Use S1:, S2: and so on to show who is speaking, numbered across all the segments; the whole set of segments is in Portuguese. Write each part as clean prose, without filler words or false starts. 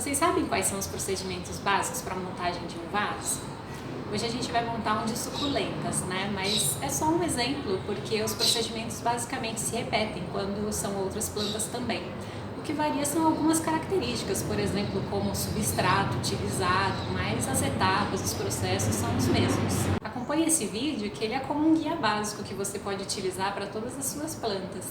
S1: Vocês sabem quais são os procedimentos básicos para a montagem de um vaso? Hoje a gente vai montar um de suculentas, né? Mas é só um exemplo, porque os procedimentos basicamente se repetem quando são outras plantas também. O que varia são algumas características, por exemplo, como o substrato utilizado, mas as etapas, os processos são os mesmos. Acompanhe esse vídeo que ele é como um guia básico que você pode utilizar para todas as suas plantas.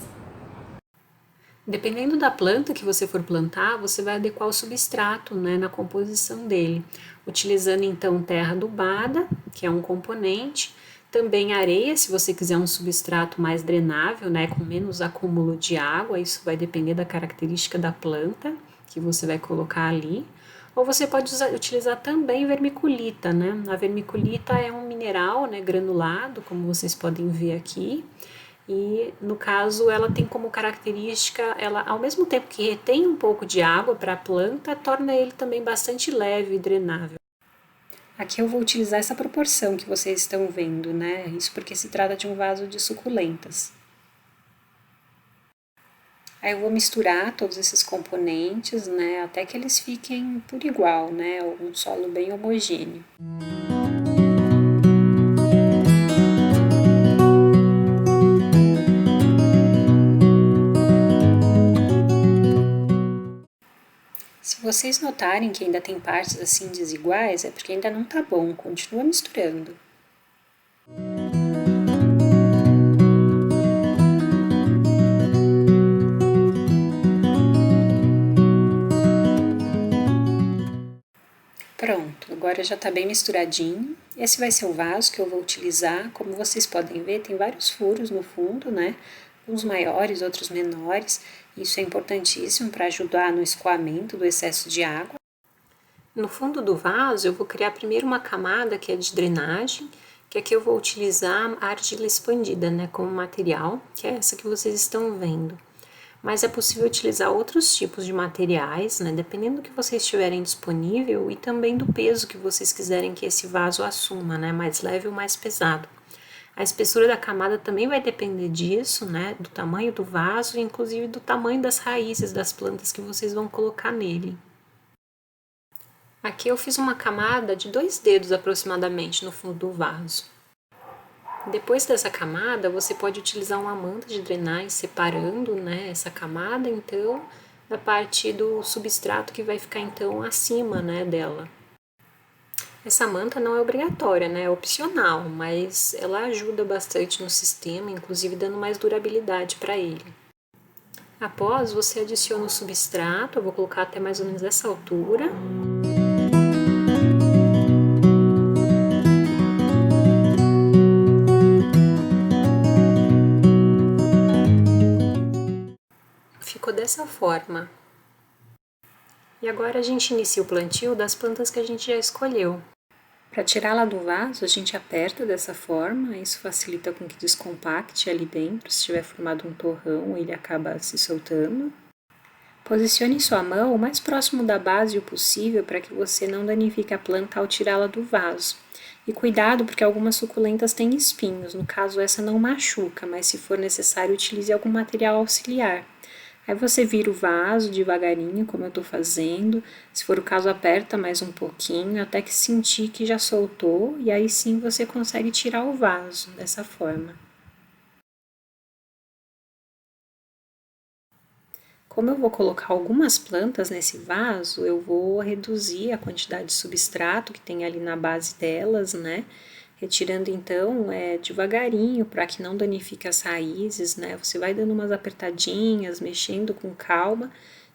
S2: Dependendo da planta que você for plantar, você vai adequar o substrato, né, na composição dele, utilizando então terra adubada, que é um componente, também areia, se você quiser um substrato mais drenável, né, com menos acúmulo de água, isso vai depender da característica da planta que você vai colocar ali. Ou você pode utilizar também vermiculita, né? A vermiculita é um mineral, né, granulado, como vocês podem ver aqui. E no caso, ela tem como característica, ela ao mesmo tempo que retém um pouco de água para a planta, torna ele também bastante leve e drenável. Aqui eu vou utilizar essa proporção que vocês estão vendo, né? Isso porque se trata de um vaso de suculentas. Aí eu vou misturar todos esses componentes, né? Até que eles fiquem por igual, né? Um solo bem homogêneo. Se vocês notarem que ainda tem partes assim desiguais, é porque ainda não tá bom, continua misturando. Pronto, agora já tá bem misturadinho. Esse vai ser o vaso que eu vou utilizar. Como vocês podem ver, tem vários furos no fundo, né? Uns maiores, outros menores. Isso é importantíssimo para ajudar no escoamento do excesso de água. No fundo do vaso, eu vou criar primeiro uma camada que é de drenagem, que aqui eu vou utilizar a argila expandida, né, como material, que é essa que vocês estão vendo. Mas é possível utilizar outros tipos de materiais, né, dependendo do que vocês tiverem disponível e também do peso que vocês quiserem que esse vaso assuma, né, mais leve ou mais pesado. A espessura da camada também vai depender disso, né, do tamanho do vaso e inclusive do tamanho das raízes das plantas que vocês vão colocar nele. Aqui eu fiz uma camada de 2 dedos aproximadamente no fundo do vaso. Depois dessa camada, você pode utilizar uma manta de drenagem separando, né, essa camada, então, da parte do substrato que vai ficar, então, acima, né, dela. Essa manta não é obrigatória, né, é opcional, mas ela ajuda bastante no sistema, inclusive dando mais durabilidade para ele. Após, você adiciona o substrato, eu vou colocar até mais ou menos essa altura. Ficou dessa forma. E agora a gente inicia o plantio das plantas que a gente já escolheu. Para tirá-la do vaso, a gente aperta dessa forma, isso facilita com que descompacte ali dentro. Se tiver formado um torrão, ele acaba se soltando. Posicione sua mão o mais próximo da base o possível para que você não danifique a planta ao tirá-la do vaso. E cuidado, porque algumas suculentas têm espinhos, no caso essa não machuca, mas se for necessário utilize algum material auxiliar. Aí você vira o vaso devagarinho, como eu estou fazendo. Se for o caso, aperta mais um pouquinho, até que sentir que já soltou, e aí sim você consegue tirar o vaso dessa forma. Como eu vou colocar algumas plantas nesse vaso, eu vou reduzir a quantidade de substrato que tem ali na base delas, né? Retirando então devagarinho para que não danifique as raízes, né? Você vai dando umas apertadinhas, mexendo com calma,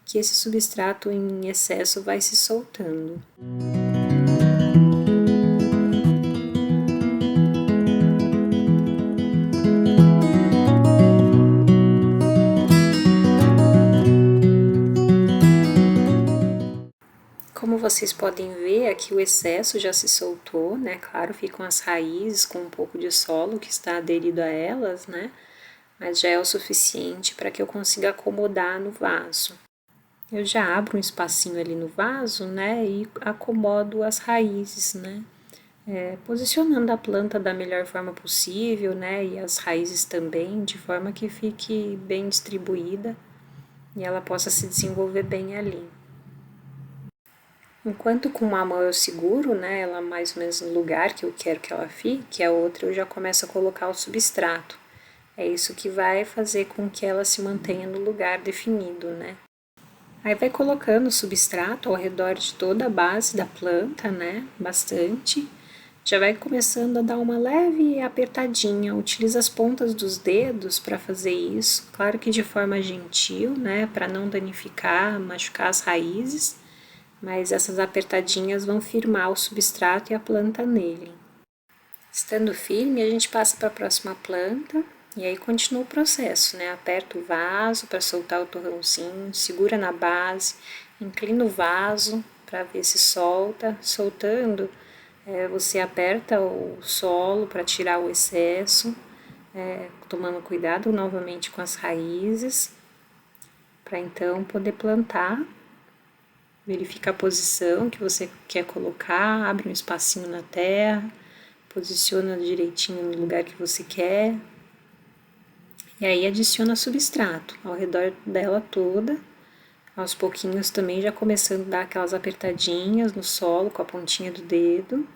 S2: que esse substrato em excesso vai se soltando. Como vocês podem ver, aqui o excesso já se soltou, né? Claro, ficam as raízes com um pouco de solo que está aderido a elas, né? Mas já é o suficiente para que eu consiga acomodar no vaso. Eu já abro um espacinho ali no vaso, né? E acomodo as raízes, né? Posicionando a planta da melhor forma possível, né? E as raízes também, de forma que fique bem distribuída e ela possa se desenvolver bem ali. Enquanto com uma mão eu seguro, né, ela mais ou menos no lugar que eu quero que ela fique, a outra eu já começo a colocar o substrato. É isso que vai fazer com que ela se mantenha no lugar definido, né. Aí vai colocando o substrato ao redor de toda a base da planta, né, bastante. Já vai começando a dar uma leve apertadinha, utiliza as pontas dos dedos para fazer isso, claro que de forma gentil, né, para não danificar, machucar as raízes, mas essas apertadinhas vão firmar o substrato e a planta nele. Estando firme, a gente passa para a próxima planta e aí continua o processo, né? Aperta o vaso para soltar o torrãozinho, segura na base, inclina o vaso para ver se solta. Soltando, você aperta o solo para tirar o excesso, tomando cuidado novamente com as raízes, para então poder plantar. Verifica a posição que você quer colocar, abre um espacinho na terra, posiciona direitinho no lugar que você quer. E aí adiciona substrato ao redor dela toda, aos pouquinhos também já começando a dar aquelas apertadinhas no solo com a pontinha do dedo.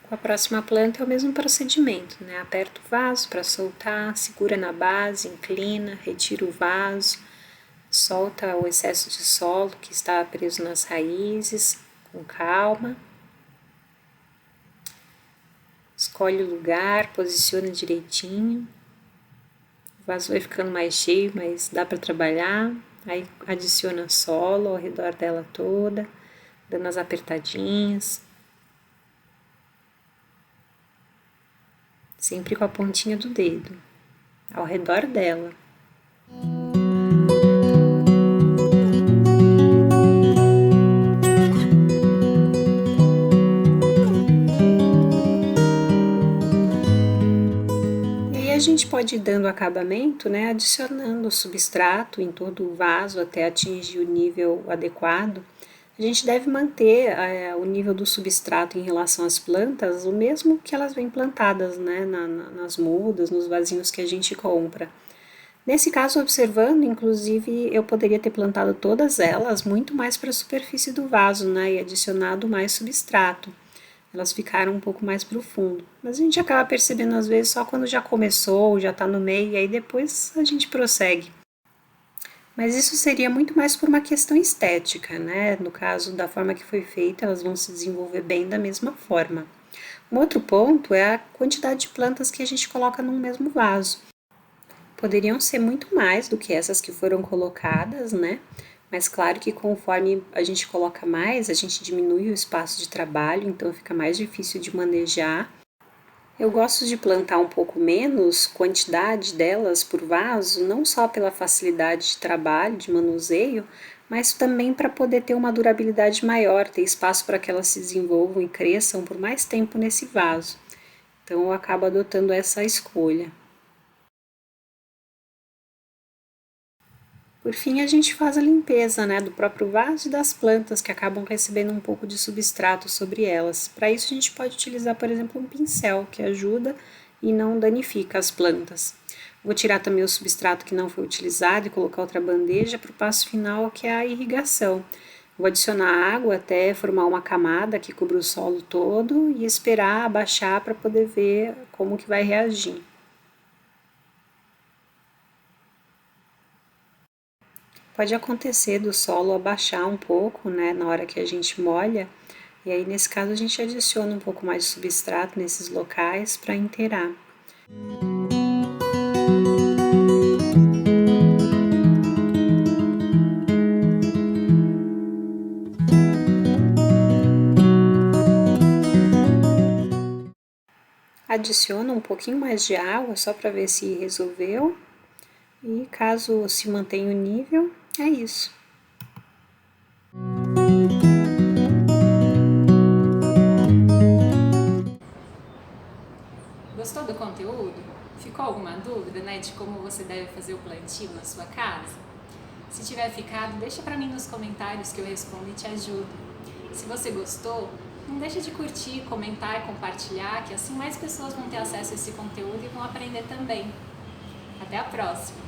S2: Com a próxima planta é o mesmo procedimento, né? Aperta o vaso para soltar, segura na base, inclina, retira o vaso, solta o excesso de solo que está preso nas raízes, com calma. Escolhe o lugar, posiciona direitinho. O vaso vai ficando mais cheio, mas dá para trabalhar. Aí adiciona solo ao redor dela toda, dando as apertadinhas. Sempre com a pontinha do dedo, ao redor dela. E aí a gente pode ir dando acabamento, né, adicionando o substrato em todo o vaso até atingir o nível adequado. A gente deve manter o nível do substrato em relação às plantas o mesmo que elas vêm plantadas, né, nas mudas, nos vasinhos que a gente compra. Nesse caso, observando, inclusive, eu poderia ter plantado todas elas muito mais para a superfície do vaso, né, e adicionado mais substrato. Elas ficaram um pouco mais para o fundo. Mas a gente acaba percebendo às vezes só quando já começou, já está no meio, e aí depois a gente prossegue. Mas isso seria muito mais por uma questão estética, né? No caso da forma que foi feita, elas vão se desenvolver bem da mesma forma. Um outro ponto é a quantidade de plantas que a gente coloca num mesmo vaso. Poderiam ser muito mais do que essas que foram colocadas, né? Mas claro que conforme a gente coloca mais, a gente diminui o espaço de trabalho, então fica mais difícil de manejar. Eu gosto de plantar um pouco menos quantidade delas por vaso, não só pela facilidade de trabalho, de manuseio, mas também para poder ter uma durabilidade maior, ter espaço para que elas se desenvolvam e cresçam por mais tempo nesse vaso. Então eu acabo adotando essa escolha. Por fim, a gente faz a limpeza, né, do próprio vaso e das plantas que acabam recebendo um pouco de substrato sobre elas. Para isso, a gente pode utilizar, por exemplo, um pincel que ajuda e não danifica as plantas. Vou tirar também o substrato que não foi utilizado e colocar outra bandeja para o passo final, que é a irrigação. Vou adicionar água até formar uma camada que cubra o solo todo e esperar abaixar para poder ver como que vai reagir. Pode acontecer do solo abaixar um pouco, né, na hora que a gente molha, e aí nesse caso a gente adiciona um pouco mais de substrato nesses locais para inteirar. Adiciona um pouquinho mais de água só para ver se resolveu, e caso se mantenha o nível, é isso.
S1: Gostou do conteúdo? Ficou alguma dúvida, né, de como você deve fazer o plantio na sua casa? Se tiver ficado, deixa pra mim nos comentários que eu respondo e te ajudo. Se você gostou, não deixa de curtir, comentar e compartilhar, que assim mais pessoas vão ter acesso a esse conteúdo e vão aprender também. Até a próxima!